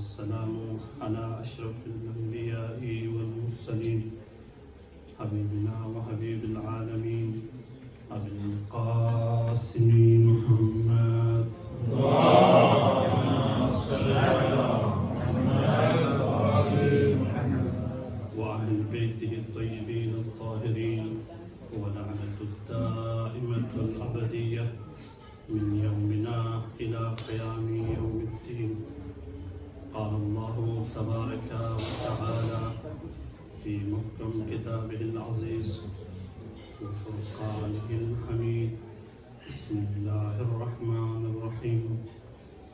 والسلام على أشرف الأنبياء والمرسلين حبيبنا وحبيب العالمين أبي القاسم محمد وأهل بيته الطيبين الطاهرين ولعنة الدائمة الأبدية من يومنا إلى قيام يوم الدين. قال الله تبارك وتعالى في محكم كتابه العزيز وفرقانه الحميد. بسم الله الرحمن الرحيم.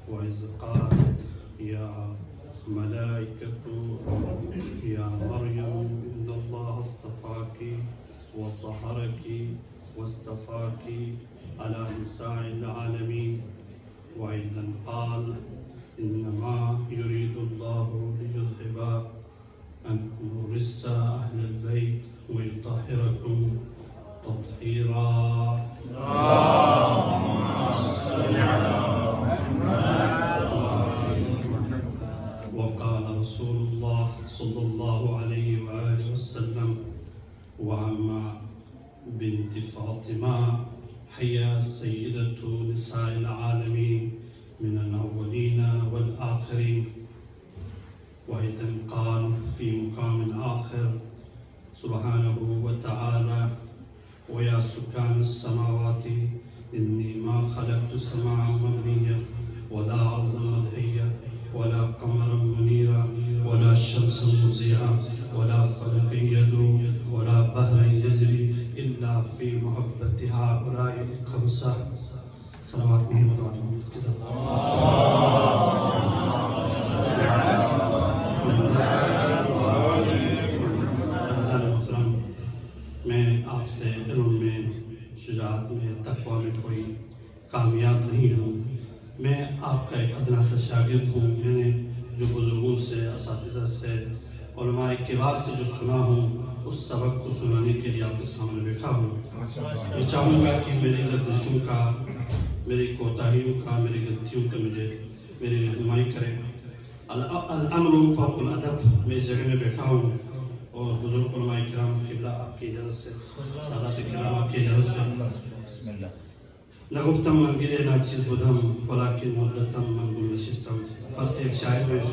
وإذ قالت يا ملائكة يا مريم إن الله اصطفاك وطهرك واصطفاك على نساء العالمين. وأيضا قال إنما يريد الله ليذهب عنكم الرجس أهل البيت ويطهركم تطهيرا. وقال رسول الله صلى الله عليه وآله وسلم وعما بنت فاطمة هي سيدة نساء العالمين من الأولين والآخرين. وأيضا قال في مقام آخر سبحانه وتعالى ويا سكان السماوات إني ما خلقت سماعا مبنيا ولا عظما مدهيا ولا قمرا منيرا ولا شمسا مضيئا ولا فلكا يدعو ولا بحرا يجري إلا في محبة هؤلاء الخمسة. صلوات محمد وعلى میں آپ سے علم میں شجاعت میں تقوی میں کوئی کامیاب نہیں ہوں. میں آپ کا ایک ادنا سا شاگرد ہوں. میں نے جو بزرگوں سے اساتذہ سے علماء کبار سے جو سنا ہوں اس سبق کو سنانے کے لیے آپ کے سامنے بیٹھا ہوں. میں چاہوں گا کہ میری لغزشوں کا میری کوتاہیوں کا میری غلطیوں کا میری رہنمائی کریں. الامر فوق الادب. میں اس جگہ میں بیٹھا ہوں اور بزرگ علماء کرام قبلہ آپ کی اجازت سے سادات کرام آپ کی اجازت سے نگفتم من گل ناچیز بودم ولیکن مدتم من گل نشستم. فرض ایک شاعر میں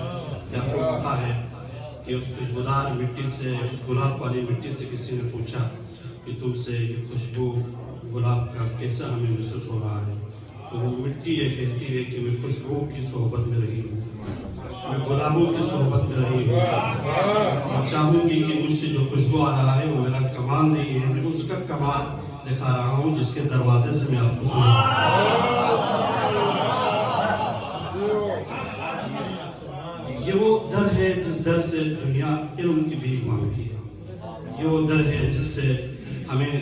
کیا کہا ہے کہ اس خوشبودار مٹی سے اس گلاب والی مٹی سے کسی نے پوچھا کہ تم سے یہ خوشبو گلاب کا کیسا ہمیں محسوس ہو رہا ہے. تو وہ مٹی یہ کہتی ہے کہ میں خوشبو کی صحبت میں رہی ہوں, میں گلابوں کی صحبت میں رہی ہوں. میں چاہوں گی کہ مجھ سے جو خوشبو آ رہا ہے وہ میرا کمال نہیں ہے, میں اس کا کمال دکھا رہا ہوں جس کے دروازے سے میں آپ کو سنا. یہ وہ در ہے جس در سے دنیا علم کی بھی مانگتی ہے. یہ وہ در ہے جس سے ہمیں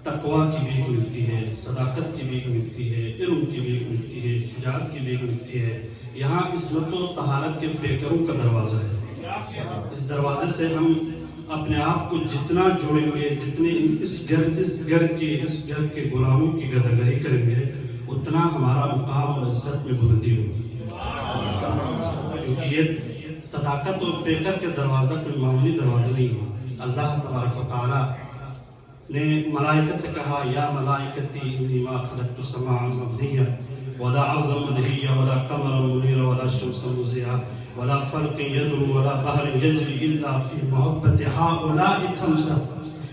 تقوی کی بھی ملتی ہے, صداقت کی بھی ملتی ہے, علم کی بھی ملتی ہے, شجاعت کی بھی ملتی ہے. یہاں عصمت و طہارت کے پیکروں کا دروازہ ہے. اس دروازے سے ہم اپنے آپ کو جتنا جوڑیں گے, جتنے اس گھر کے غلاموں کی گداگری کریں گے, اتنا ہمارا مقام اور عزت میں بلندی ہوگی. کیونکہ یہ صداقت اور پیکر کے دروازہ کوئی معمولی دروازہ نہیں ہے. اللہ تبارک و تعالی نے ملائکہ سے کہا یا ملائکتی انی ما خلقت سماعا مبنیا ولا عظما مدہیا ولا قمرا منیرا ولا شمسا مضیئا ولا فلک یدعو ولا بحر یجری الا فی محبت ہؤلاء الخمسہ.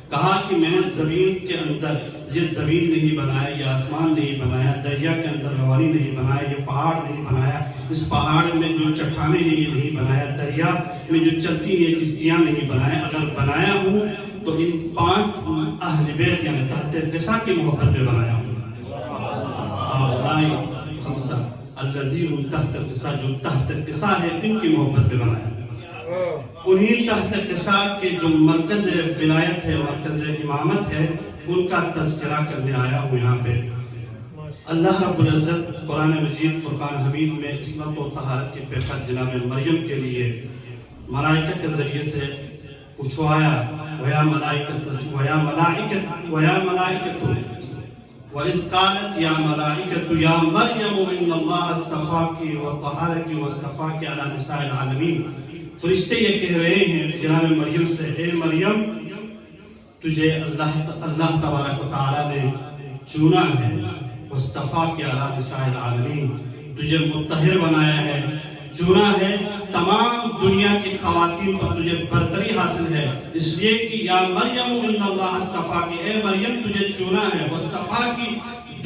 کہا کہ میں نے زمین کے اندر یہ زمین نہیں بنایا, یہ آسمان نہیں بنایا, دریا کے اندر روانی نہیں بنایا, یہ پہاڑ نہیں بنایا, اس پہاڑ میں جو چٹانیں ہیں یہ نہیں بنایا, دریا میں جو چلتی ہیں کشتیاں نہیں بنایا. اگر بنایا ہوں تو ان 5 اہل بیت یعنی تحت قصہ کی محبت میں بنایا ہوں. الذین تحت قصہ, جو تحت قصہ ہے ان کی محبت میں بنایا. انہی تحت قصہ کے جو مرکز ولایت ہے, مرکز امامت ہے, ان کا تذکرہ کرنے آیا ہوں یہاں پہ. اللہ رب العزت قرآن مجید فرقان حمید میں عصمت و طہارت کے پیکر جناب مریم کے لیے ملائکہ کے ذریعے سے پوچھوایا وَيَا مَلَائِكَةُ وَإِذْ قَالَتْ يَا مَلَائِكَةُ يَا مَرْيَمُ إِنَّ اللَّهَ اصْطَفَاكِ وَطَهَّرَكِ وَاصْطَفَاكِ عَلَى نِسَاءِ الْعَالَمِينَ۔ فرشتے یہ کہہ رہے ہیں جناب مریم سے، اے مریم تجھے اللہ تبارک و تعالیٰ نے چنا ہے، وَاصْطَفَاكِ عَلَى نِسَاءِ الْعَالَمِينَ، تجھے مطہر بنایا ہے، چنا ہے، تمام دنیا کی خواتین پر تجھے برتری حاصل ہے، اس لیے کہ یا مریم ان اللہ اصطفاک، اے مریم تجھے چنا ہے، واصطفاک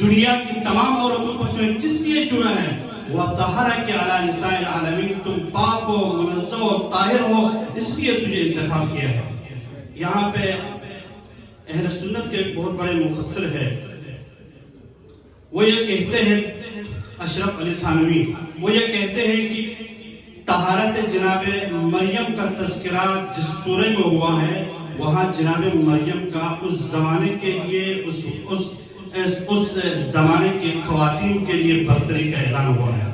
دنیا کی تمام عورتوں پر تجھے کس لیے چنا ہے، وطہرک علی نساء العالمین، تم پاک ہو، منزہ و طاہر ہو، اس لیے تجھے انتخاب کیا ہے۔ یہاں پہ اہل سنت کے ایک بہت بڑے مفسر ہے، وہ یہ کہتے ہیں، اشرف علی تھانوی، وہ یہ کہتے ہیں کہ طہارت جناب مریم کا تذکرہ جس سورہ میں ہوا ہے، وہاں جناب مریم کا اس زمانے کے لیے اس زمانے کی خواتین کے لیے برتری کا اعلان ہوا ہے۔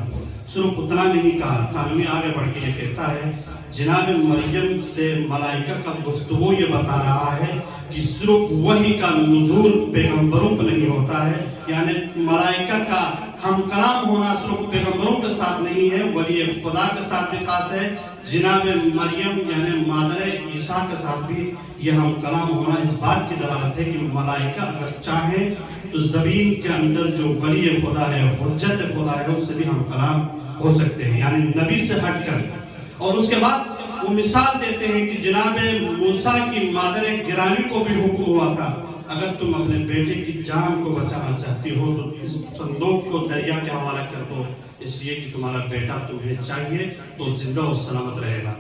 صرف اتنا نہیں کہا، تھانوی آگے بڑھ کے یہ کہتا ہے جناب مریم سے ملائکہ کا گفتگو یہ بتا رہا ہے کہ صرف وحی کا نزول پیغمبروں پر نہیں ہوتا ہے، یعنی ملائکہ کا ہم کلام ہونا صرف پیغمبروں کے ساتھ نہیں ہے، ولی خدا کے ساتھ بھی خاص ہے، جناب مریم یعنی مادر عیسیٰ کے ساتھ بھی یہ ہم کلام ہونا اس بات کی دلالت ہے کہ ملائکہ اگر چاہیں تو زمین کے اندر جو ولی خدا ہے، حجت خدا ہے، اس سے بھی ہم کلام ہو سکتے ہیں، یعنی نبی سے ہٹ کر۔ اور اس کے بعد وہ مثال دیتے ہیں کہ جناب موسیٰ کی مادر گرامی کو بھی حکم ہوا تھا اگر تم اپنے بیٹے کی جان کو بچانا چاہتی ہو تو اس صندوق کو دریا کے حوالہ کر دو، اس لیے کہ تمہارا بیٹا تمہیں چاہیے تو زندہ و سلامت رہے گا۔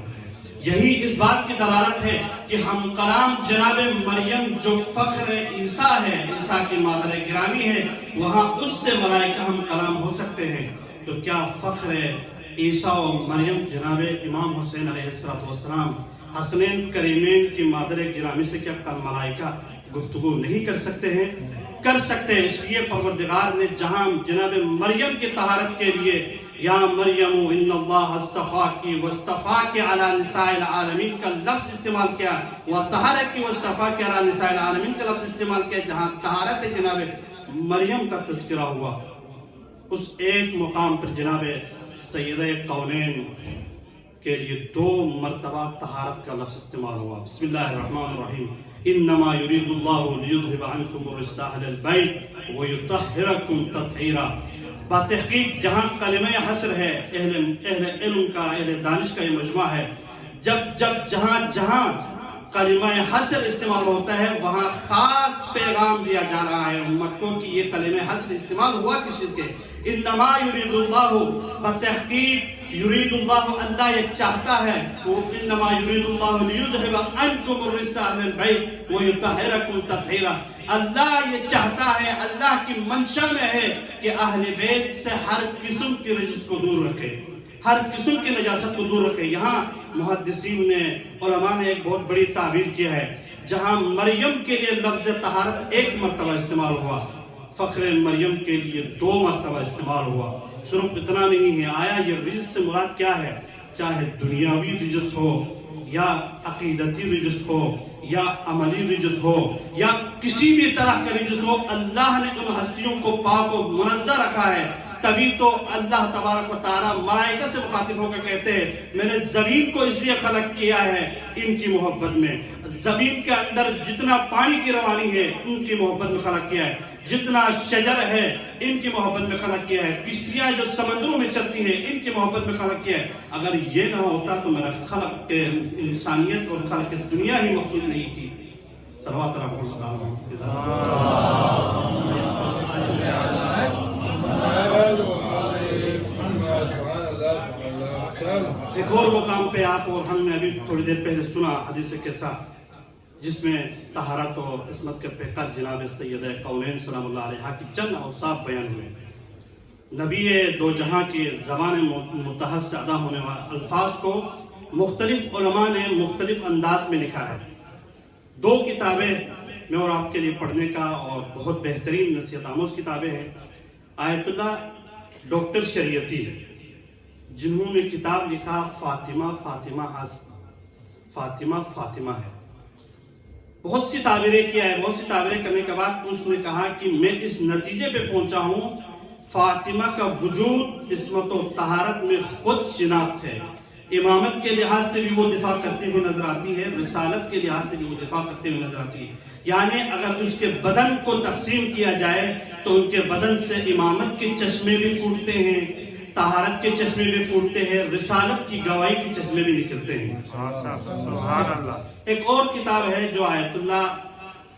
یہی اس بات کی دلالت ہے کہ ہم کلام جناب مریم جو فخر عیسیٰ ہے، عیسیٰ کی مادر گرامی ہے، وہاں اس سے ملائکہ ہم کلام ہو سکتے ہیں، تو کیا فخر عیسیٰ و مریم جناب امام حسین علیہ السلام حسنین کریمین کی مادر گرامی سے کیا کل ملائکہ گفتگو نہیں کر سکتے ہیں؟ کر سکتے ہیں، اس لیے پروردگار نے جہاں جناب مریم کی طہارت کے لیے یا مریم ان اللہ اصطفاکی واصطفاکی علی نساء العالمین کا لفظ استعمال کیا، وطہرکی واصطفاکی علی نساء العالمین کا لفظ استعمال کیا، جہاں طہارت جناب مریم کا تذکرہ ہوا، اس ایک مقام پر جناب سیدہ کونین کے لیے 2 مرتبہ طہارت کا لفظ استعمال ہوا۔ بسم اللہ الرحمن الرحیم، انما یرید اللہ لیذہب عنکم الرجس اہل البیت ویطہرکم تطہیرا۔ بتحقیق جہاں کلمہ حصر ہے، اہل علم کا، اہل دانش کا یہ مجمع ہے، جہاں کلمہ حصر استعمال ہوتا ہے وہاں خاص پیغام دیا جا رہا ہے امت کو کہ یہ کلمہ حصر استعمال ہوا کس چیز کے، انما یرید اللہ، بتحقیق یرید اللہ، اللہ یہ چاہتا ہے، انما یرید اللہ لیذہب عنکم الرجس اہل البیت ویطہرکم تطہیرا، اللہ یہ چاہتا ہے، اللہ کی منشا میں ہے کہ اہل بیت سے ہر قسم کی رجس کو دور رکھے، ہر قسم کی نجاست کو دور رکھے۔ یہاں محدثین نے، علماء نے ایک بہت بڑی تعبیر کیا ہے، جہاں مریم کے لیے لفظ طہارت 1 مرتبہ استعمال ہوا، فخر مریم کے لیے 2 مرتبہ استعمال ہوا۔ صرف اتنا نہیں ہے، آیا یہ رجس سے مراد کیا ہے؟ چاہے دنیاوی رجس ہو یا عقیدتی رجس ہو یا عملی رجس ہو یا کسی بھی طرح کا رجس ہو، اللہ نے ان ہستیوں کو پاک و منزہ رکھا ہے، تبھی تو اللہ تبارک و تعالیٰ ملائکہ سے مخاطب ہو کر کہتے ہیں میں نے زمین کو اس لیے خلق کیا ہے ان کی محبت میں، زمین کے اندر جتنا پانی کی روانی ہے ان کی محبت میں خلق کیا ہے، جتنا شجر ہے ان کی محبت میں خلق کیا ہے، کشتیاں جو سمندروں میں چلتی ہیں ان کی محبت میں خلق کیا ہے۔ اگر یہ نہ ہوتا تو میرا خلق کے انسانیت اور خلق دنیا ہی مقصود نہیں تھی۔ صلوات اللہ علیہ وسلم۔ ایک اور مقام پہ آپ اور ہم نے ابھی تھوڑی دیر پہلے سنا حدیث قصہ جس میں طہارت اور عصمت کے پیکر جناب سیدہ کونین سلام اللہ علیہ کی چند اوصاف بیان ہوئے۔ نبی دو جہاں کی زبان متحد سے ادا ہونے والے الفاظ کو مختلف علماء نے مختلف انداز میں لکھا ہے۔ 2 کتابیں میں اور آپ کے لیے پڑھنے کا اور بہت بہترین نصیحت آموز کتابیں ہیں۔ آیت اللہ ڈاکٹر شریعتی ہے جنہوں نے کتاب لکھا فاطمہ ہے، بہت سی تعبیریں کیا ہے. بہت سی تعبیریں کرنے کے بعد اس نے کہا کہ میں اس نتیجے پہ پہنچا ہوں فاطمہ کا وجود عصمت و طہارت میں خود شناخت ہے. امامت کے لحاظ سے بھی وہ دفاع کرتے ہوئے نظر آتی ہے, رسالت کے لحاظ سے بھی وہ دفاع کرتے ہوئے نظر آتی ہے. یعنی اگر اس کے بدن کو تقسیم کیا جائے تو ان کے بدن سے امامت کے چشمے بھی پھوٹتے ہیں, طہارت کے چشمے بھی پھوٹتے ہیں, رسالت کی گواہی کے چشمے بھی نکلتے ہیں. سبحان اللہ. ایک اور کتاب ہے جو آیت اللہ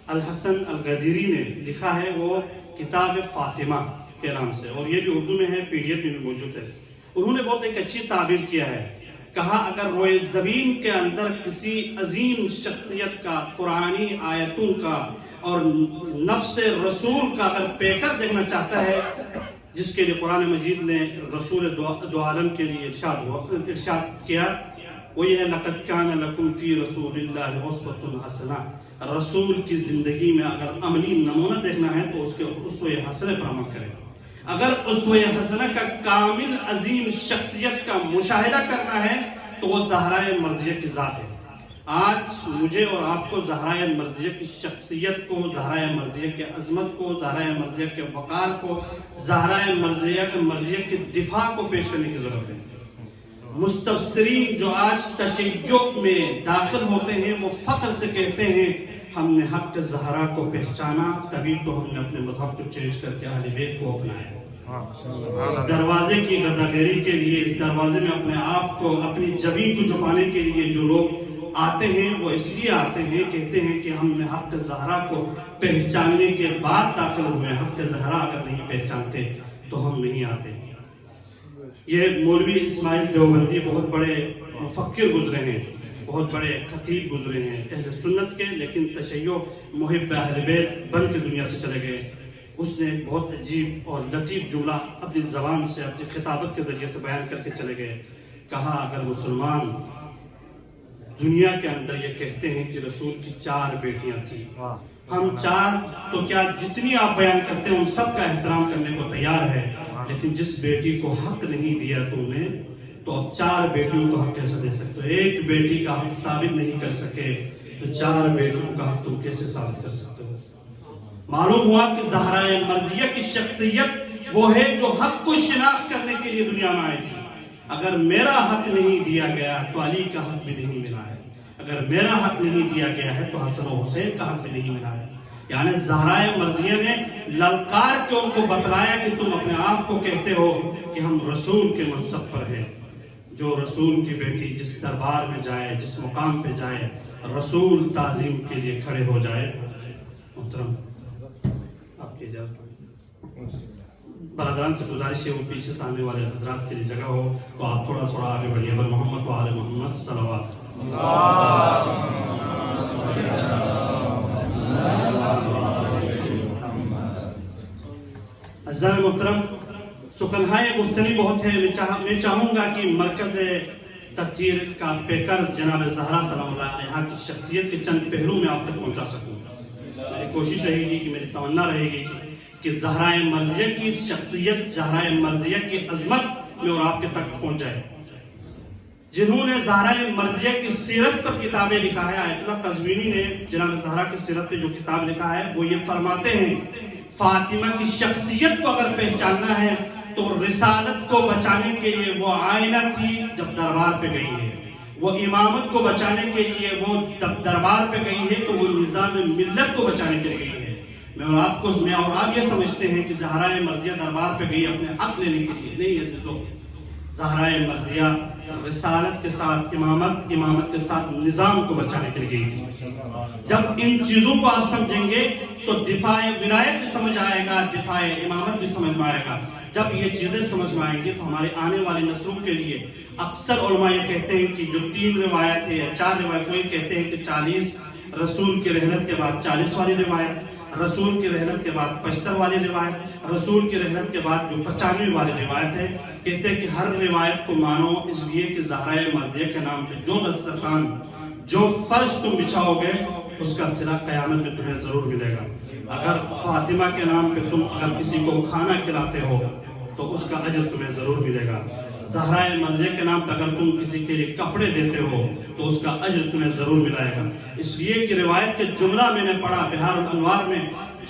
الحسن الغدیری نے لکھا ہے, وہ کتاب فاطمہ کے نام سے, اور یہ بھی اردو میں ہے, PDF میں بھی موجود ہے. انہوں نے بہت ایک اچھی تعبیر کیا ہے. کہا اگر روئے زمین کے اندر کسی عظیم شخصیت کا, قرآنی آیتوں کا اور نفس رسول کا اگر پیکر دیکھنا چاہتا ہے, جس کے لیے قرآن مجید نے رسول دو عالم کے لیے ارشاد کیا, وہ یہ ہے لقد کان لکم فی رسول اللہ اسوۃ حسنہ. رسول کی زندگی میں اگر عملی نمونہ دیکھنا ہے تو اس کے اسوہ حسنہ پر عمل کریں. اگر اسوہ حسنہ کا کامل عظیم شخصیت کا مشاہدہ کرنا ہے تو وہ زہرائے مرضیہ کی ذات ہے. آج مجھے اور آپ کو زہرائے مرضیہ کی شخصیت کو, زہرائے مرضیہ کی عظمت کو, زہرائے مرضیہ کے وقار کو, زہرائے مرضیہ کے دفاع کو پیش کرنے کی ضرورت ہے. مستبصرین جو آج تشیع میں داخل ہوتے ہیں وہ فخر سے کہتے ہیں ہم نے حق زہرا کو پہچانا, تبھی تو ہم نے اپنے مذہب کو چینج کر کے اہل بیت کو اپنایا. اس دروازے کی غداگری کے لیے, اس دروازے میں اپنے آپ کو, اپنی جبین کو چھپانے کے لیے جو لوگ آتے ہیں وہ اس لیے آتے ہیں, کہتے ہیں کہ ہم نے حق زہرا کو پہچاننے کے بعد داخل ہوئے. حق زہرا اگر نہیں پہچانتے تو ہم نہیں آتے. یہ مولوی اسماعیل دیوبندی بہت بڑے مفکر گزرے ہیں, بہت بڑے خطیب گزرے ہیں اہل سنت کے, لیکن تشیع محب اہل بیت بن کے دنیا سے چلے گئے. اس نے بہت عجیب اور لطیف جملہ اپنی زبان سے, اپنی خطابت کے ذریعے سے بیان کر کے چلے گئے. کہا اگر مسلمان دنیا کے اندر یہ کہتے ہیں کہ رسول کی 4 بیٹیاں تھیں, ہم 4 تو کیا جتنی آپ بیان کرتے ہیں ان سب کا احترام کرنے کو تیار ہے, لیکن جس بیٹی کو حق نہیں دیا تم نے تو اب 4 بیٹیوں کو حق کیسے دے سکتے ہو؟ ایک بیٹی کا حق ثابت نہیں کر سکے تو 4 بیٹیوں کا حق تم کیسے ثابت کر سکتے ہو؟ معلوم ہوا کہ زہرائے مرضیہ کی شخصیت وہ ہے جو حق کو شناخت کرنے کے لیے دنیا میں آئی تھی. اگر میرا حق نہیں دیا گیا تو علی کا حق بھی نہیں ملا ہے, اگر میرا حق نہیں دیا گیا ہے تو حسن و حسین کا حق بھی نہیں ملا ہے. یعنی زہرائے مرضیہ نے للکار کے ان کو بتلایا کہ تم اپنے آپ کو کہتے ہو کہ ہم رسول کے منصب پر ہیں. جو رسول کی بیٹی جس دربار میں جائے, جس مقام پہ جائے, رسول تعظیم کے لیے کھڑے ہو جائے. محترم آپ کی اجازت, برادران سے گزارش ہے وہ پیچھے سے آنے والے حضرات کے لیے جگہ ہو تو آپ تھوڑا تھوڑا آگے بڑھیے. بل محمد و آل محمد صلوات. عزیزان محترم, سخنہائے گفتنی بہت ہے. میں چاہوں گا کہ مرکز تطہیر کا پیکر جناب زہرا سلام اللہ علیہا کی شخصیت کے چند پہلو میں آپ تک پہنچا سکوں. میری کوشش رہے گی کہ میری تمنا رہے گی کہ زہرائے مرضیہ کی شخصیت, زہرائے مرضیہ کی عظمت میں اور آپ کے تک پہنچ جائے. جنہوں نے زہرائے مرضیہ کی سیرت پر کتابیں لکھا ہے, آیت اللہ قزوینی نے جناب زہرا کی سیرت پہ جو کتاب لکھا ہے وہ یہ فرماتے ہیں فاطمہ کی شخصیت کو اگر پہچاننا ہے تو رسالت کو بچانے کے لیے وہ آئینہ تھی جب دربار پہ گئی ہے, وہ امامت کو بچانے کے لیے وہ دربار پہ گئی ہے تو وہ نظام ملت کو بچانے کے لیے گئی ہے. میں اور آپ یہ سمجھتے ہیں کہ زہرائے مرضیہ دربار پہ گئی اپنے حق لینے کے لیے, نہیں ہے. تو زہرائے مرضیہ رسالت کے ساتھ امامت کے ساتھ نظام کو بچانے کے لیے گئی تھی. جب ان چیزوں کو آپ سمجھیں گے تو دفاع ولایت بھی سمجھ آئے گا, دفاع امامت بھی سمجھ میں آئے گا. جب یہ چیزیں سمجھ میں آئیں گے تو ہمارے آنے والی نسلوں کے لیے اکثر علماء یہ کہتے ہیں کہ جو 3 روایت ہے یا 4 روایت, وہ کہتے ہیں کہ 40 رسول کی رحلت کے بعد 40 والی روایت, رسول کی رحلت کے بعد 75 والی روایت, رسول کی رحلت کے بعد جو 95 والی روایت ہے. کہتے ہیں کہ ہر روایت کو مانو اس لیے کہ زہرائے مرضیہ کے نام پہ جو دسترخوان, جو فرش تم بچھاؤ گے اس کا صلہ قیامت میں تمہیں ضرور ملے گا. اگر فاطمہ کے نام پہ تم اگر کسی کو کھانا کھلاتے ہو تو اس کا اجر تمہیں ضرور ملے گا. زہرا مرضیہ کے نام پر اگر تم کسی کے لیے کپڑے دیتے ہو تو اس کا اجر تمہیں ضرور ملائے گا، اس لیے کہ روایت کے جملہ میں نے پڑھا بہار الانوار میں،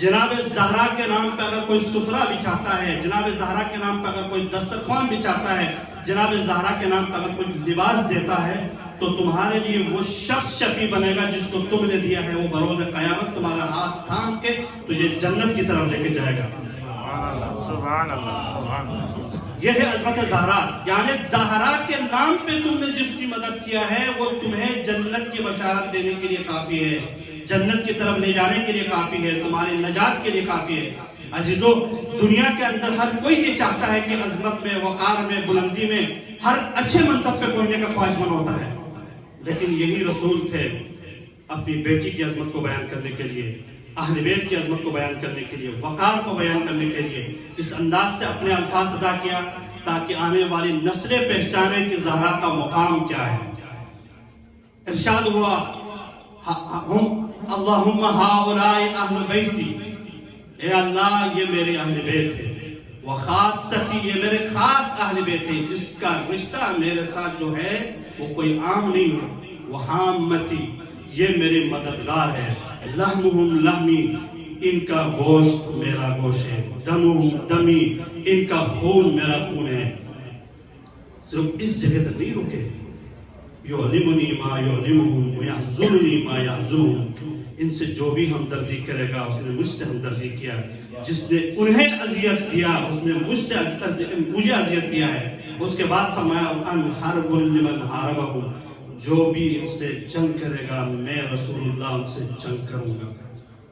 جناب زہرا کے نام پہ اگر کوئی سفرہ بچھاتا ہے، جناب زہرا کے نام پہ اگر کوئی دسترخوان بچھاتا ہے، جناب زہرا کے نام پہ اگر کوئی لباس دیتا ہے تو تمہارے لیے وہ شخص شفیع بنے گا جس کو تم نے دیا ہے، وہ بروز قیامت تمہارا ہاتھ تھام کے تجھے جنت کی طرف لے کے جائے گا۔ سبحان اللہ، سبحان اللہ۔ یہ ہے عظمت زہرا، یعنی زہرا کے نام پہ تم نے جس کی مدد کیا ہے وہ تمہیں جنت کی بشارت دینے کے لیے کافی ہے، جنت کی طرف لے جانے کے لیے کافی ہے، تمہاری نجات کے لیے کافی ہے۔ عزیزو، دنیا کے اندر ہر کوئی یہ چاہتا ہے کہ عظمت میں، وقار میں، بلندی میں، ہر اچھے منصب پہ پہنچنے کا خواہشمند ہوتا ہے، لیکن یہی رسول تھے اپنی بیٹی کی عظمت کو بیان کرنے کے لیے، اہل بیت کی عظمت کو بیان کرنے کے لیے، وقار کو بیان کرنے کے لیے اس انداز سے اپنے الفاظ ادا کیا تاکہ آنے والی نسلیں پہچانیں کہ زہرا کا مقام کیا ہے۔ ارشاد ہوا، اللہم ہؤلاء اہل بیتی، اے اللہ یہ میرے اہل بیت ہے، وخاصتی یہ میرے خاص اہل بیت ہے جس کا رشتہ میرے ساتھ جو ہے وہ کوئی عام نہیں ہے، وحامتی یہ میرے مددگار ہے، لحمہم لحمی ان کا گوشت میرا گوشت ہے، دمہم دمی ان کا خون میرا خون ہے۔ صرف اس جگہ تک نہیں رکے، یعلمنی ما یعلمہم ویحزننی ما یحزنہم، ان سے جو بھی ہمدردی کرے گا اس نے مجھ سے ہمدردی کیا، جس نے انہیں اذیت دیا اس نے مجھے اذیت دیا ہے۔ اس کے بعد فرمایا ان حرب لمن حاربہ، جو بھی ان سے جنگ کرے گا میں رسول اللہ ان سے جنگ کروں گا۔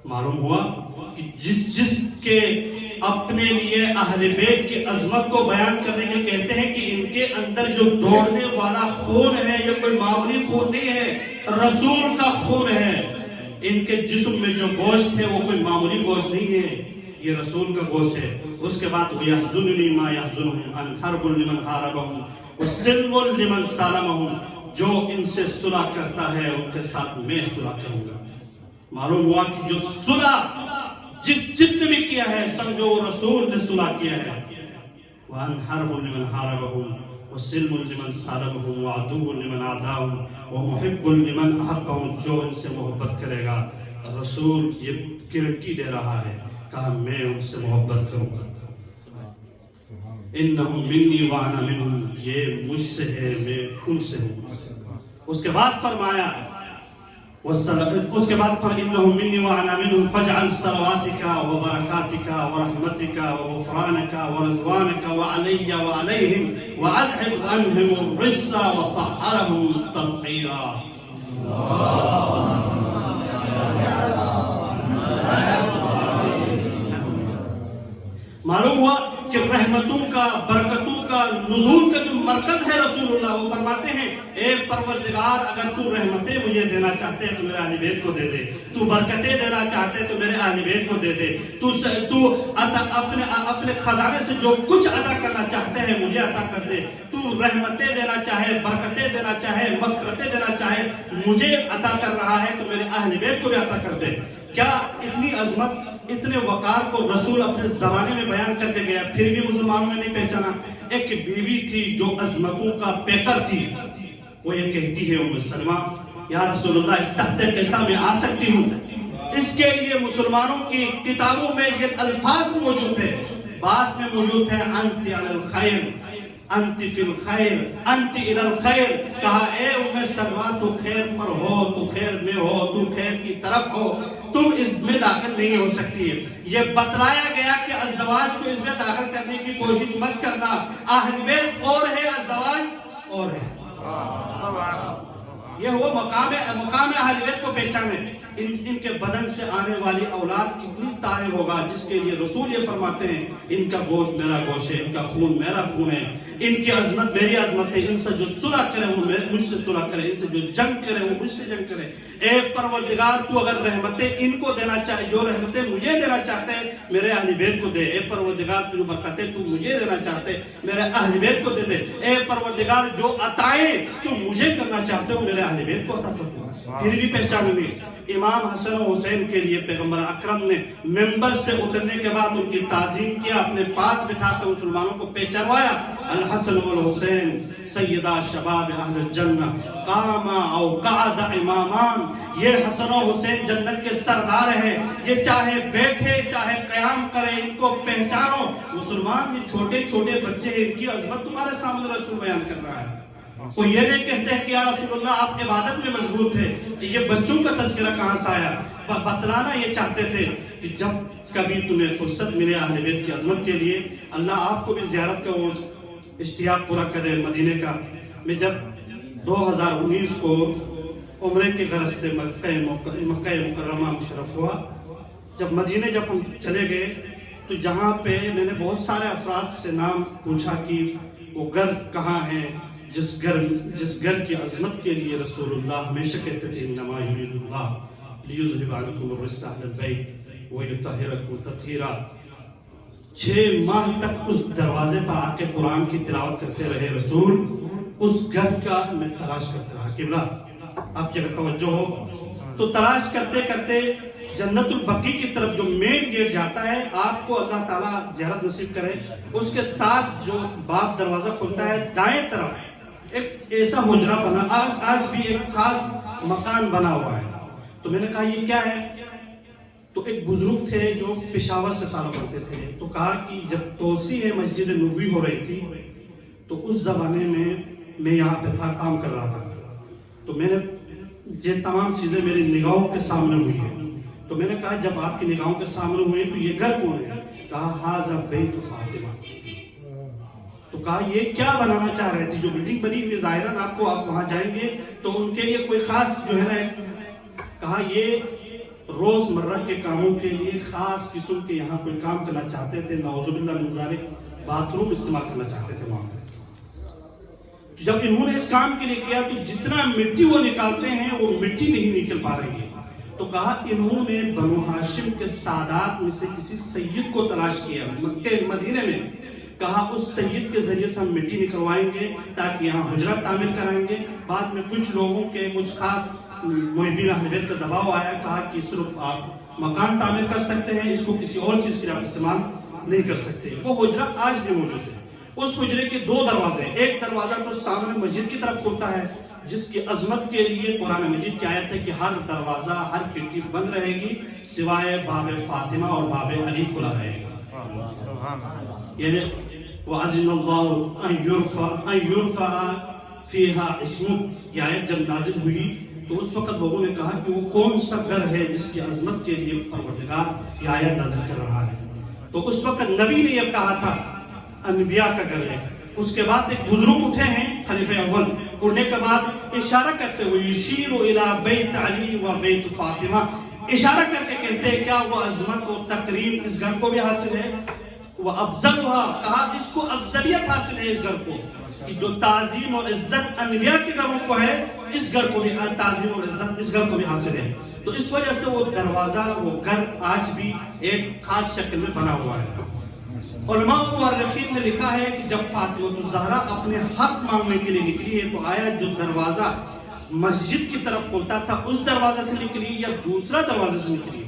معلوم ہوا کہ جس کے اپنے لیے اہل بیت کی عظمت کو بیان کرنے کے کہتے ہیں کہ ان کے اندر جو دوڑنے والا خون ہے یہ کوئی معمولی خون نہیں ہے، رسول کا خون ہے، ان کے جسم میں جو گوشت ہے وہ کوئی معمولی گوشت نہیں ہے، یہ رسول کا گوشت ہے۔ اس کے بعد وَيَحْزُنُنِي مَا يَحْزُنُهُمْ أَنْ حَرْبٌ لِمَنْ حَارَبَهُمْ وَسِلْمٌ لِمَنْ سَالَمَهُمْ، جو ان سے صلح کرتا ہے ان کے ساتھ میں صلح کروں گا۔ معلوم ہوا کہ جو صلح جس نے بھی کیا ہے سمجھو رسول نے صلح کیا ہے۔ وَأَنْ حَرْبٌ لِمَنْ حَارَبَهُمْ وَسِلْمٌ لِمَنْ سَالَمَهُمْ وَعَدُوٌّ لِمَنْ عَادَاهُمْ وَمُحِبٌّ لِمَنْ أَحَبَّهُمْ، جو ان سے محبت کرے گا رسول یہ گارنٹی دے رہا ہے، کہا میں ان سے محبت کروں گا۔ انہم منی وانا منہم، یہ مجھ سے ہے میں ان سے ہوں۔ اس کے بعد فرمایا انہم منی وانا منہم فاجعل صلواتک وبرکاتک ورحمتک وغفرانک ورضوانک وعلی وعلیہم واذهب عنہم الرجس وطہرہم تطہیرا۔ معلوم ہوا کہ رحمتوں کا، برکتوں کا، نزول کا جو مرکز ہے رسول اللہ، وہ فرماتے ہیں اے پروردگار اگر تو رحمتیں مجھے دینا چاہتے ہیں تو میرے اہل بیت کو دے دے، تو برکتیں دینا چاہتے ہیں تو میرے اہل بیت کو دے دے، تو اپنے خزانے سے جو کچھ عطا کرنا چاہتے ہیں مجھے عطا کر دے، تو رحمتیں دینا چاہے، برکتیں دینا چاہے، مغفرتیں دینا چاہے مجھے عطا کر رہا ہے تو میرے اہل بیت کو بھی عطا کر دے۔ کیا اتنی عظمت، اتنے وقار کو رسول اپنے زمانے میں بیان کر کے گیا، پھر بھی مسلمانوں نے نہیں پہچانا۔ ایک بیوی تھی جو عظمتوں کا پیکر تھی، وہ یہ کہتی ہے ام سلمہ یا رسول اللہ اس تحت کیسا میں آ سکتی ہوں؟ اس کے لیے مسلمانوں کی کتابوں میں یہ الفاظ موجود ہے، بعض میں موجود ہے انت علی الخیر، انت فی الخیر، انت الی الخیر، کہا اے ام سلمہ تو خیر پر ہو، تو خیر میں ہو، تو خیر کی طرف ہو، تم اس میں داخل نہیں ہو سکتی۔ یہ بتلایا گیا کہ ازدواج کو اس میں داخل کرنے کی کوشش مت کرنا، اہل بیت اور ہے، ازدواج اور ہے۔ یہ وہ مقام اہل بیت کو پہچانے، ان کے بدن سے آنے والی اولاد کتنی طاہر ہوگا جس کے لیے رسول یہ فرماتے ہیں ان کا گوشت میرا گوشت ہے، ان کا خون میرا خون ہے، ان کی عظمت میری عظمت ہے، ان سے جو صلح کرے وہ مجھ سے صلح کرے، ان سے جو جنگ کرے وہ مجھ سے جنگ کرے۔ اے پروردگار تو اگر رحمتیں ان کو دینا چاہے، جو رحمتیں مجھے دینا چاہتے ہیں میرے اہل بیت کو دے۔ اے پروردگار تو جو برکتیں تو مجھے دینا چاہتے میرے اہل بیت کو دے دے۔ اے پروردگار جو عطائیں تو مجھے کرنا چاہتے ہو میرے اہل بیت کو عطا فرمایا، پھر بھی پہچان ہوئی۔ امام حسن و حسین کے لیے پیغمبر اکرم نے ممبر سے اترنے کے بعد ان کی تعظیم کیا، اپنے پاس بٹھا کر مسلمانوں کو پہچانوایا، الحسن والحسین سیدہ شباب اہل الجنہ قاما او قعد امامان، یہ حسن و حسین جنت کے سردار ہیں، یہ چاہے بیٹھے چاہے قیام کریں، ان کو پہچانو۔ مسلمان یہ چھوٹے چھوٹے بچے ہیں، ان کی عظمت تمہارے سامنے رسول بیان کر رہا ہے۔ کوئی یہ نہیں کہتے ہیں کہ یا رسول اللہ آپ عبادت میں مشغول تھے، یہ بچوں کا تذکرہ کہاں سے آیا؟ بتلانا یہ چاہتے تھے کہ جب کبھی تمہیں فرصت ملے اہل بیت کی عظمت کے لیے، اللہ آپ کو بھی زیارت کا وہ اشتیاق پورا کرے مدینے کا۔ میں جب 2019 کو عمرے کی غرض سے مکہ مکرمہ مشرف ہوا، جب مدینے جب ہم چلے گئے تو جہاں پہ میں نے بہت سارے افراد سے نام پوچھا کہ وہ گھر کہاں ہے، جس گھر کی عظمت کے لیے رسول اللہ ہمیشہ کہتے تھے انما یرید اللہ لیذھب عنکم الرجس اہل البیت ویطہرکم تطہیرا۔ 6 ماہ تک اس دروازے پر آ کے قرآن کی تلاوت کرتے رہے رسول، اس گھر کا میں تلاش کرتا رہا۔ قبلہ آپ کی اگر توجہ ہو تو تلاش کرتے کرتے جنت البقیع کی طرف جو مین گیٹ جاتا ہے، آپ کو اللہ تعالیٰ زیارت نصیب کرے، اس کے ساتھ جو باب دروازہ کھلتا ہے دائیں طرف ایک ایسا حجرہ بنا، آج بھی ایک خاص مکان بنا ہوا ہے۔ تو میں نے کہا یہ کیا ہے؟ تو ایک بزرگ تھے جو پشاور سے تعلق رکھتے تھے، تو کہا کہ جب توسیع مسجد نبوی ہو رہی تھی تو اس زمانے میں یہاں پہ تھا، کام کر رہا تھا، تو میں نے یہ تمام چیزیں میری نگاہوں کے سامنے ہوئی ہیں۔ تو میں نے کہا جب آپ کی نگاہوں کے سامنے ہوئے تو یہ گھر کون ہے؟ کہا ھذا بیت فاطمہ۔ تو کہا یہ کیا بنانا چاہ رہے تھے؟ جو بلڈنگ بنی ہوئی ظاہراً آپ وہاں جائیں گے تو ان کے لیے کوئی خاص جو ہے نا، کہا یہ روز مرہ کے کاموں کے لیے خاص قسم کے یہاں کوئی کام کرنا چاہتے تھے، نعوذ باللہ من ذالک باتھ روم استعمال کرنا چاہتے تھے وہاں پہ۔ جب انہوں نے اس کام کے لیے کیا تو جتنا مٹی وہ نکالتے ہیں وہ مٹی نہیں نکل پا رہی ہے، تو کہا انہوں نے بنو ہاشم کے سادات میں سے کسی سید کو تلاش کیا مکہ مدینے میں، کہا اس سید کے ذریعے سے ہم مٹی نکلوائیں گے تاکہ یہاں حجرہ تعمیر کرائیں گے۔ بعد میں کچھ لوگوں کے کچھ خاص محبین اہل بیت کا دباؤ آیا، کہا کہ صرف آپ مکان تعمیر کر سکتے ہیں، اس کو کسی اور چیز کے لیے آپ استعمال نہیں کر سکتے۔ وہ حجرہ آج بھی موجود ہے۔ اس حجرے کے 2 دروازے، ایک دروازہ تو سامنے مسجد کی طرف کھلتا ہے جس کی عظمت کے لیے قرآن مجید کی آیت ہے کہ ہر دروازہ ہر کھڑکی بند رہے گی سوائے باب فاطمہ اور باب علی کھلا رہے گا، یعنی وَأَذِنَ اللَّهُ أَن يُرْفَعَ فِيهَا اسْمُهُ۔ یہ آیت جب نازل ہوئی تو اس وقت لوگوں نے کہا کہ وہ کون سا گھر ہے جس کی عظمت کے لیے پروردگار یہ آیت نازل کر رہا ہے؟ تو اس وقت نبی نے یہ کہا تھا انبیاء کا گھر ہے۔ اس کے بعد ایک بزرگ اٹھے ہیں خلیفہ اول، اٹھنے کے بعد اشارہ کرتے ہوئے یشیر الی بیت علی و بیت فاطمہ، اشارہ کر کے کہتے ہیں کیا وہ عظمت و تکریم اس گھر کو بھی حاصل ہے؟ وہ افضلها، کہا اس کو افضلیت حاصل ہے اس گھر کو، کہ جو تعظیم اور عزت انبیاء کے گھروں کو ہے اس گھر کو بھی تعظیم اور عزت اس گھر کو بھی حاصل ہے۔ تو اس وجہ سے وہ دروازہ وہ گھر آج بھی ایک خاص شکل میں بنا ہوا ہے۔ علماء و مورخین نے لکھا ہے کہ جب فاطمہ الزہرا اپنے حق مانگنے کے لیے نکلی ہے تو آیا جو دروازہ مسجد کی طرف کھلتا تھا اس دروازے سے نکلی یا دوسرا دروازے سے نکلی؟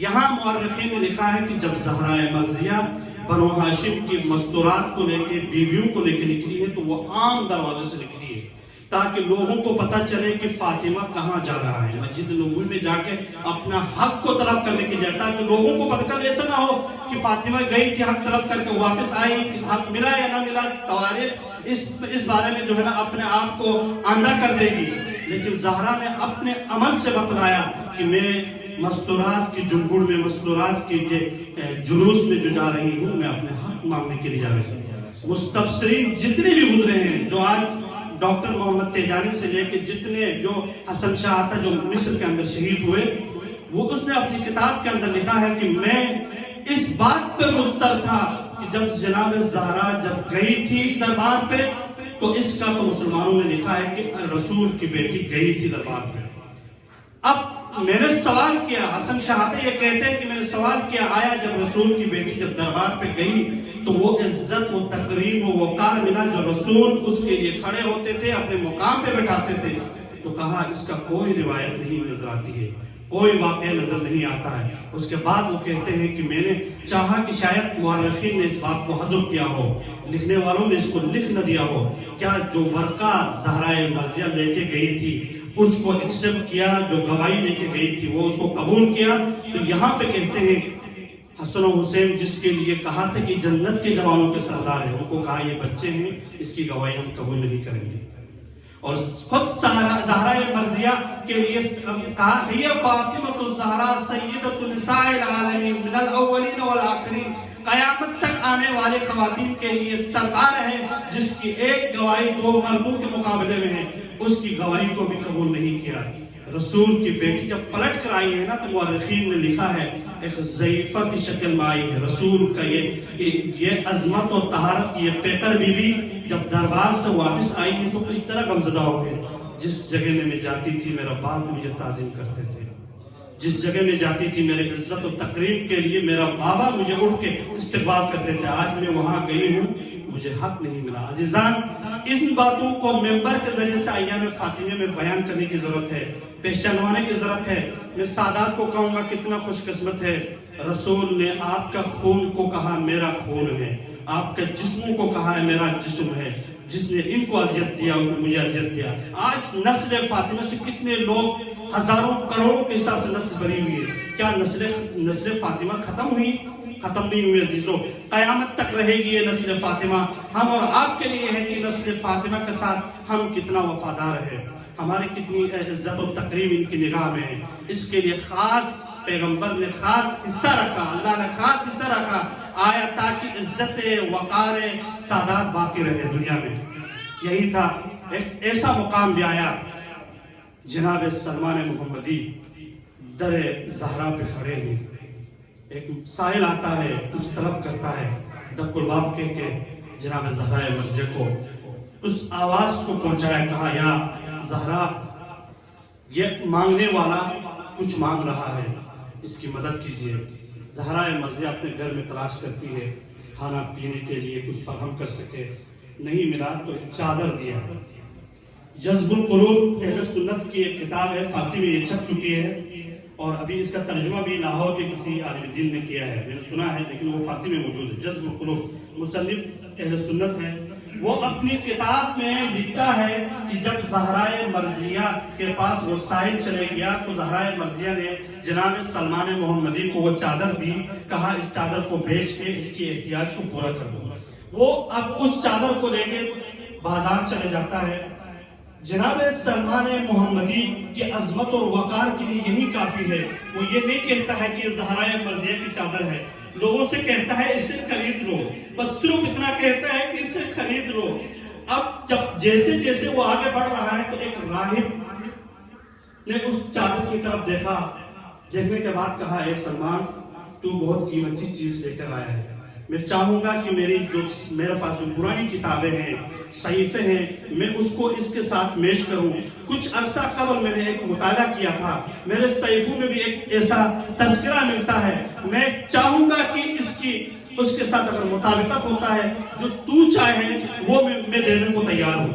یہاں مورخین نے لکھا ہے کہ جب زہرا مرضیہ بنو ہاشم کی مستورات کو لے کے بیویوں کو لے کے نکلی ہے تو وہ عام دروازے سے نکلی ہے تاکہ لوگوں کو پتا چلے کہ فاطمہ کہاں جا رہا ہے، مسجد نبوی میں جا کے اپنا حق کو طلب کرنے کے لیے، تاکہ لوگوں کو پتہ ایسا نہ ہو کہ فاطمہ گئی تھی حق طلب کر کے واپس آئی، حق ملا یا نہ ملا، تواریخ اس بارے میں جو ہے نا اپنے آپ کو آندھا کر دے گی۔ لیکن زہرا نے اپنے عمل سے بتلایا کہ میں مستورات کی جنبڑ میں، مستورات کی جلوس میں جو جا رہی ہوں، میں اپنے حق مانگنے کے لیے جا رہی ہوں۔ مستبصرین جتنے بھی گزرے ہیں، جو آج ڈاکٹر محمد تیجانی سے لے کے جتنے، جو حسن شاہ آتا جو مصر کے اندر شہید ہوئے، وہ اس نے اپنی کتاب کے اندر لکھا ہے کہ میں اس بات پہ مضطر تھا کہ جب جناب زہرا جب گئی تھی دربار پہ تو اس کا تو مسلمانوں نے لکھا ہے کہ رسول کی بیٹی گئی تھی دربار پہ۔ اب میں نے سوال کیا، حسن شاہتے یہ کہتے ہیں کہ میں نے سوال کیا، آیا جب رسول کی بیٹی جب دربار پہ گئی تو وہ عزت و تکریم و وقار ملا جو رسول اس کے لیے کھڑے ہوتے تھے، اپنے مقام پہ بیٹھاتے تھے؟ تو کہا اس کا کوئی روایت نہیں نظر آتی ہے، کوئی واقعہ نظر نہیں آتا ہے۔ اس کے بعد وہ کہتے ہیں کہ میں نے چاہا کہ شاید مورخین نے اس بات کو حذف کیا ہو، لکھنے والوں نے اس کو لکھ نہ دیا ہو، کیا جو ورقہ زہرائے مرضیہ لے کے گئی تھی اس کو ایکسپٹ کیا، جو گواہی لے کے گئی تھی وہ اس کو قبول کیا؟ تو یہاں پہ کہتے ہیں حسن و حسین جس کے لیے کہا تھا کہ جنت کے جوانوں کے سردار ہیں، ان کو کہا یہ بچے ہیں، اس کی گواہی ہم قبول نہیں کریں گے۔ اور خود زہرا مرضیہ کے لیے کہا ہی فاطمۃ الزہرا سیدۃ نساء العالمین من الاولین والآخرین، قیامت تک آنے والے خواتین کے لیے سردار ہے، جس کی ایک گواہی دو مردوں کے مقابلے میں ہے، اس کی گواہی کو بھی قبول نہیں کیا۔ رسول کی بیٹی جب پلٹ کر آئی ہے نا تو مورخین نے لکھا ہے ایک ضعیفہ کی شکل میں آئی ہے۔ رسول کا یہ عظمت اور طہارت کی یہ پیکر بیوی جب دربار سے واپس آئی ہے تو کس طرح غمزدہ ہو گئے۔ جس جگہ میں جاتی تھی میرا باپ مجھے تعظیم کرتے تھے، جس جگہ میں جاتی تھی میرے عزت و تقریب کے لیے میرا بابا مجھے اٹھ کے استقبال کرتے تھے، آج میں وہاں گئی ہوں مجھے حق نہیں ملا۔ عزیزان، ان باتوں کو ممبر کے ذریعے سے ایام فاطمیہ میں بیان کرنے کی ضرورت ہے، پہچانوانے کی ضرورت ہے۔ میں سادات کو کہوں گا کتنا خوش قسمت ہے، رسول نے آپ کا خون کو کہا میرا خون ہے، آپ کے جسم کو کہا ہے میرا جسم ہے۔ جس نے ان کو اذیت دیا اس نے مجھے اذیت دیا۔ آج نسل فاطمہ سے کتنے لوگ ہزاروں کروڑوں کے حساب سے نسل بنی ہوئی ہے، کیا نسل فاطمہ ختم ہوئی؟ ختم نہیں ہوئی عزیزوں، قیامت تک رہے گی یہ نسل فاطمہ۔ ہم اور آپ کے لیے ہے کہ نسل فاطمہ کے ساتھ ہم کتنا وفادار ہیں، ہماری کتنی عزت و تقریب ان کی نگاہ میں ہے۔ اس کے لیے خاص پیغمبر نے خاص حصہ رکھا، اللہ نے خاص حصہ رکھا، آیا تاکہ عزت وقار سادات باقی رہے دنیا میں۔ یہی تھا، ایک ایسا مقام بھی آیا، جناب سلمان محمدی در زہرا پہ کھڑے ہیں، ایک سائل آتا ہے کچھ طلب کرتا ہے، دق الباب کہہ کے جناب زہرا مرضیہ کو اس آواز کو پہنچایا، کہا یا زہرا یہ مانگنے والا کچھ مانگ رہا ہے، اس کی مدد کیجیے۔ زہرا مرضیہ اپنے گھر میں تلاش کرتی ہے کھانا پینے کے لیے کچھ فراہم کر سکے، نہیں ملا تو ایک چادر دیا۔ جذب القلوب اہل سنت کی ایک کتاب ہے، فارسی میں یہ چھپ چکی ہے اور ابھی اس کا ترجمہ بھی لاہور کے کسی عالم دین نے کیا ہے، میں نے سنا ہے لیکن وہ فارسی میں موجود ہے۔ جذب القلوب مصنف اہل سنت ہے، وہ اپنی کتاب میں لکھتا ہے کہ جب زہرائے مرضیہ کے پاس وہ سائل چلے گیا تو زہرائے مرضیہ نے جناب سلمان محمدی کو وہ چادر دی، کہا اس چادر کو بیچ کے اس کی احتیاج کو پورا کر دو۔ وہ اب اس چادر کو لے کے بازار چلے جاتا ہے۔ جناب سلمان محمدی کی عظمت اور وقار کے لیے یہی کافی ہے، وہ یہ نہیں کہتا ہے کہ یہ زہرائے مرضیہ کی چادر ہے، لوگوں سے کہتا ہے اسے خرید لو، بس صرف اتنا کہتا ہے کہ اسے خرید لو۔ اب جب جیسے جیسے وہ آگے بڑھ رہا ہے تو ایک راہب نے اس چادر کی طرف دیکھا، دیکھنے کے بعد کہا اے سلمان تو بہت قیمتی چیز لے کر آیا ہے، میں چاہوں گا کہ میرے پاس جو پرانی کتابیں ہیں، صحیفے ہیں، میں اس کو اس کے ساتھ میش کروں۔ کچھ عرصہ قبل میں نے ایک مطالعہ کیا تھا، میرے صحیفوں میں بھی ایک ایسا تذکرہ ملتا ہے، میں چاہوں گا کہ اس کے ساتھ اگر مطابقت ہوتا ہے جو تو چاہے وہ میں دینے کو تیار ہوں۔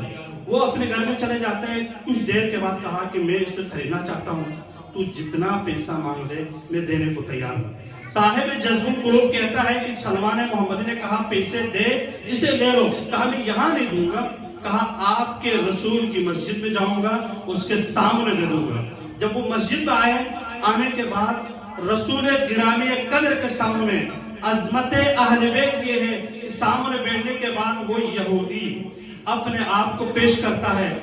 وہ اپنے گھر میں چلے جاتے ہیں، کچھ دیر کے بعد کہا کہ میں اسے خریدنا چاہتا ہوں، تو جتنا پیسہ مانگ دے میں دینے کو تیار ہوں۔ صاحب جذب القلوب کہتا ہے کہ سلمان محمدی نے کہا پیسے دے، اسے لے لو، کہا میں یہاں نہیں دوں گا، کہا آپ کے رسول کی مسجد میں جاؤں گا اس کے سامنے دے دوں گا۔ جب وہ مسجد میں آنے کے بعد رسول گرامی قدر کے سامنے عظمت اہل بیت یہ ہے، سامنے بیٹھنے کے بعد وہ یہودی اپنے آپ کو پیش کرتا ہے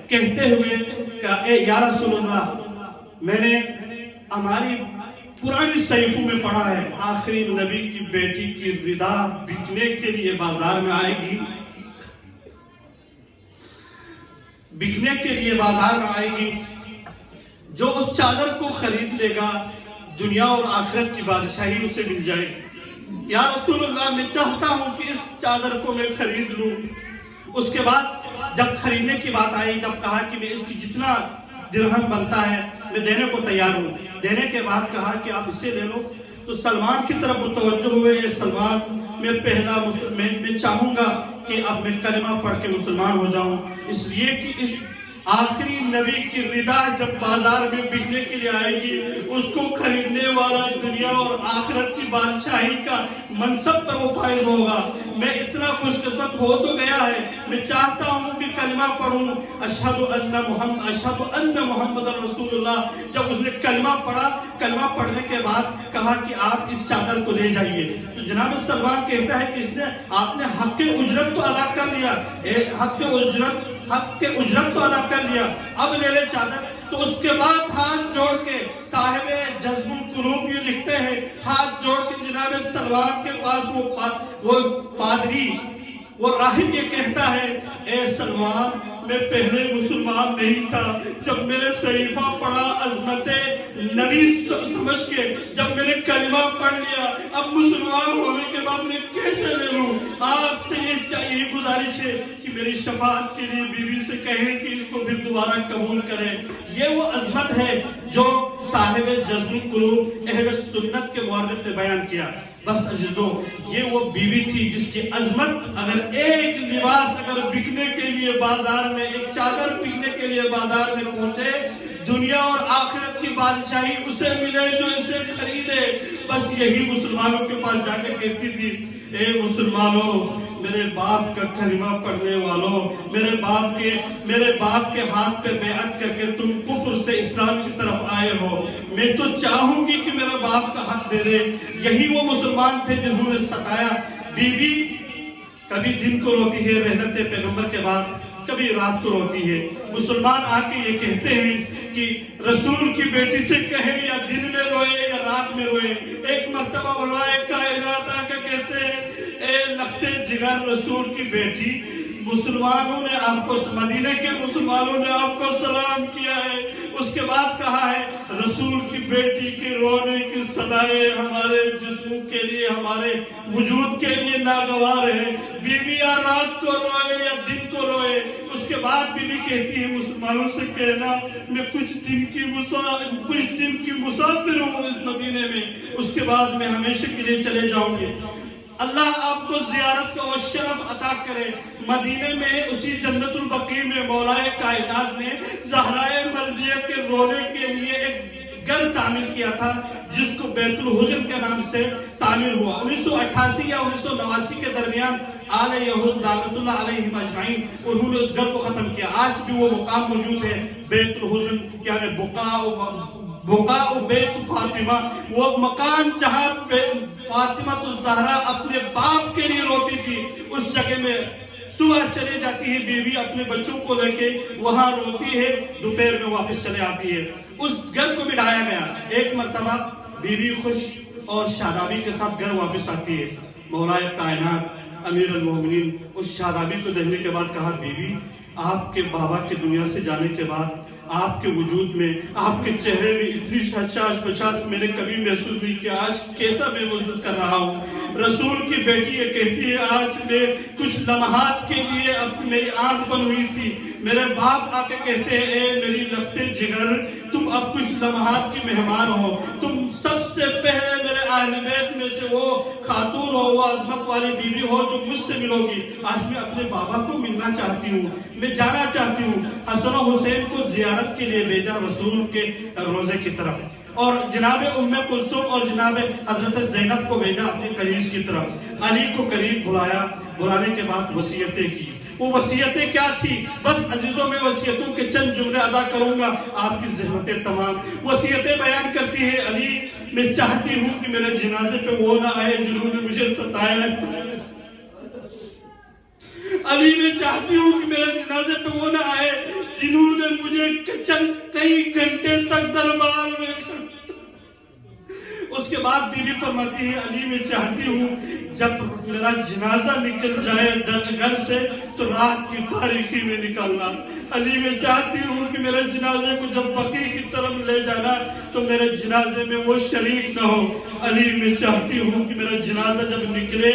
کہتے ہوئے کہ اے یا رسول اللہ، میں نے ہماری پرانی صحیفوں میں پڑھا ہے آخری نبی کی بیٹی کی ردا بکنے کے لیے بازار میں آئے گی، بکنے کے لیے بازار میں آئے گی، جو اس چادر کو خرید لے گا دنیا اور آخرت کی بادشاہی اسے مل جائے۔ یا رسول اللہ، میں چاہتا ہوں کہ اس چادر کو میں خرید لوں۔ اس کے بعد جب خریدنے کی بات آئی، جب کہا کہ میں اس کی جتنا درہم بنتا ہے میں دینے کو تیار ہوں، دینے کے بعد کہا کہ آپ اسے لے لو، تو سلمان کی طرف متوجہ ہوئے، اے سلمان میں چاہوں گا کہ اب میں کلمہ پڑھ کے مسلمان ہو جاؤں، اس لیے کہ اس آخری نبی کی رضا جب بازار میں بکنے کے لیے آئے گی، اس کو خریدنے والا دنیا اور آخرت کی بادشاہی کا منصب پر وہ فائز ہوگا۔ میں اتنا خوش قسمت ہو تو گیا ہے، میں چاہتا ہوں کہ کلمہ پڑھوں، اشہد ان محمد رسول اللہ۔ جب اس نے کلمہ پڑھا، کلمہ پڑھنے کے بعد کہا کہ آپ اس چادر کو لے جائیے، تو جناب سلمان کہتا ہے کہ آپ نے حق اجرت تو ادا کر لیا، حق اجرت تو ادا کر لیا، اب لے لے چادر۔ تو اس کے بعد ہاتھ جوڑ کے صاحب جذب القلوب یہ لکھتے ہیں، ہاتھ جوڑ کے جناب سلمان کے پاس وہ پادری، وہ راہب یہ کہتا ہے، اے سلمان میں پہلے مسلمان نہیں تھا، جب میں نے صحیفہ پڑھا عظمت نبی سمجھ کے، جب میں نے کلمہ پڑھ لیا، اب مسلمان ہونے کے بعد میں کیسے لے لوں؟ آپ سے یہ گزارش ہے کہ میری شفاعت کے لیے بیوی سے کہیں کہ اس کو پھر دوبارہ قبول کریں۔ یہ وہ عظمت ہے جو صاحب جذب القلوب اہل سنت کے مورخ نے بیان کیا۔ بس عزیزو، یہ وہ بیوی تھی جس کی عظمت، اگر ایک لباس اگر بکنے کے لیے بازار میں، ایک چادر بکنے کے لیے بازار میں پہنچے، دنیا اور آخرت کی بادشاہی اسے ملے جو اسے خریدے۔ بس یہی مسلمانوں کے پاس جا کے کہتی تھی، اے مسلمانوں، میرے باپ کا کلمہ پڑھنے والوں، میرے باپ کے ہاتھ پہ بیعت کر کے تم کفر سے اسلام کی طرف آئے ہو، میں تو چاہوں گی کہ میرے باپ کا حق دے دے۔ یہی وہ مسلمان تھے جنہوں نے ستایا۔ بیوی کبھی دن کو روتی ہے رحمت پیغمبر کے بعد، کبھی رات کو روتی ہے۔ مسلمان آ کے یہ کہتے ہیں کہ رسول کی بیٹی سے کہے یا دن میں روئے یا رات میں روئے۔ ایک مرتبہ علماء کائنات آ کے کہتے ہیں، اے لخت جگر رسول کی بیٹی، مسلمانوں نے آپ کو، مدینہ کے مسلمانوں نے آپ کو سلام کیا ہے۔ اس کے بعد کہا ہے، رسول کی بیٹی کے رونے کی صدائیں ہمارے جسم کے لیے، ہمارے وجود کے لیے ناگوار ہے۔ بیوی یا رات کو روئے یا دن کو روئے۔ اس کے بعد بیوی کہتی ہے، مسلمانوں سے کہنا میں کچھ دن کی مسافر ہوں اس مدینے میں، اس کے بعد میں ہمیشہ کے لیے چلے جاؤں گی۔ اللہ آپ کو زیارت کا وہ شرف عطا کرے۔ مدینے میں اسی جنت البقیع میں مولا کائنات نے زہرائے مرضیہ کے رونے کے لیے ایک گھر تعمیر کیا تھا جس کو بیت الحزن کے نام سے تعمیر ہوا۔ 1988 یا 1989 کے درمیان آل یہود لعنت اللہ علیہم اجمعین انہوں نے اس گھر کو ختم کیا۔ آج بھی وہ مقام موجود ہے، بیت الحزن یعنی بقاء بیت فاطمہ، وہ مکان جہاں فاطمہ الزہرا اپنے باپ کے لیے روتی تھی، اس جگہ میں صبح چلے جاتی ہے بیوی اپنے بچوں کو لے کے، وہاں روتی ہے، دوپہر میں واپس چلے آتی ہے۔ اس گھر کو بٹھایا گیا۔ ایک مرتبہ بیوی خوش اور شادابی کے ساتھ گھر واپس آتی ہے۔ مولا کائنات امیر المومنین اس شادابی کو دیکھنے کے بعد کہا، بیوی آپ کے بابا کے دنیا سے جانے کے بعد آپ کے وجود میں، آپ کے چہرے میں اتنی شاش بشاش میں نے کبھی محسوس نہیں کیا، آج کیسا میں محسوس کر رہا ہوں۔ رسول کی بیٹی یہ کہتی ہے، آج میں کچھ لمحات کے لیے میری آنکھ بند ہوئی تھی، میرے باپ آ کے کہتے ہیں، اے میری لختے جگر، تم اب کچھ لمحات کی مہمان ہو، تم سب سے پہلے میرے اہل بیت میں سے وہ خاتون ہو، وہ عظمت والی بیوی ہو جو مجھ سے ملو گی۔ آج میں اپنے بابا کو ملنا چاہتی ہوں، میں جانا چاہتی ہوں۔ حسن و حسین کو زیارت کے لیے بھیجا رسول کے روزے کی طرف، اور جناب ام کلثوم اور جناب حضرت زینب کو بھیجا اپنی کنیز کی طرف۔ علی کو قریب بلایا، بلانے کے بعد وصیتیں کی۔ وہ وصیتیں کیا تھی؟ بس عزیزوں میں وصیتوں کے چند جملے ادا کروں گا، آپ کی ذہنتیں تمام وصیتیں بیان کرتی ہے۔ علی میں چاہتی ہوں کہ میرے جنازے پہ وہ نہ آئے جنہوں نے مجھے ستایا ہے۔ علی میں چاہتی ہوں کہ میرے جنازے پہ وہ نہ آئے جنہوں نے مجھے کئی گھنٹے تک دربار میں۔ اس کے بعد بیوی فرماتی ہے، علی میں چاہتی ہوں جب میرا جنازہ نکل جائے گھر سے تو رات کی تاریکی میں نکلنا۔ علی میں چاہتی ہوں کہ میرے جنازے کو جب بقیع کی طرف لے جانا تو میرے جنازے میں وہ شریک نہ ہو۔ علی میں چاہتی ہوں کہ میرا جنازہ جب نکلے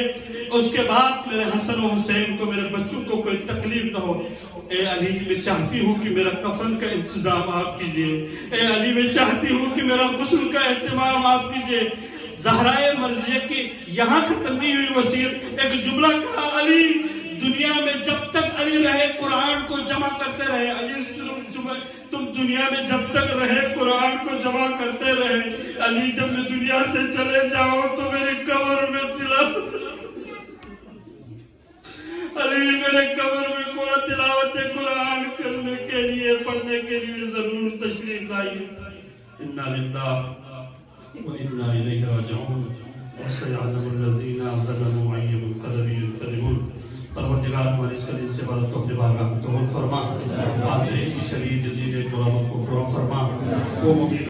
اس کے بعد میرے حسن و حسین کو، میرے بچوں کو کوئی تکلیف نہ ہو۔ اے علی میں چاہتی ہوں کہ میرا کفن کا انتظام آپ کیجئے۔ اے علی میں چاہتی ہوں کہ میرا غسل کا اہتمام آپ کیجئے۔ زہرائے مرضیہ کی یہاں ختم نہیں ہوئی وصیت، ایک جملہ کہا، علی دنیا میں جب تک علی رہے قرآن کو جمع کرتے رہے۔ علی صرف فرمائے تم دنیا میں جب تک رہے قرآن کو جمع کرتے رہے، علی جب میں دنیا سے چلے جاؤ تو میری قبر میں تلاوت، علی میرے قبر میں کوئی تلاوت قرآن کرنے کے لیے، پڑھنے کے لیے ضرور تشریف لائیے۔ انا للہ و انا الیہ راجعون وسيعلم الذين ظلموا أي منقلب ينقلبون۔ پروردگار ہماری اس کلیس سے عبادت کو اپنے بارگاہ میں قبول فرما، حاضرین کی شرعی جدید مرادوں کو پورا فرما۔ وہ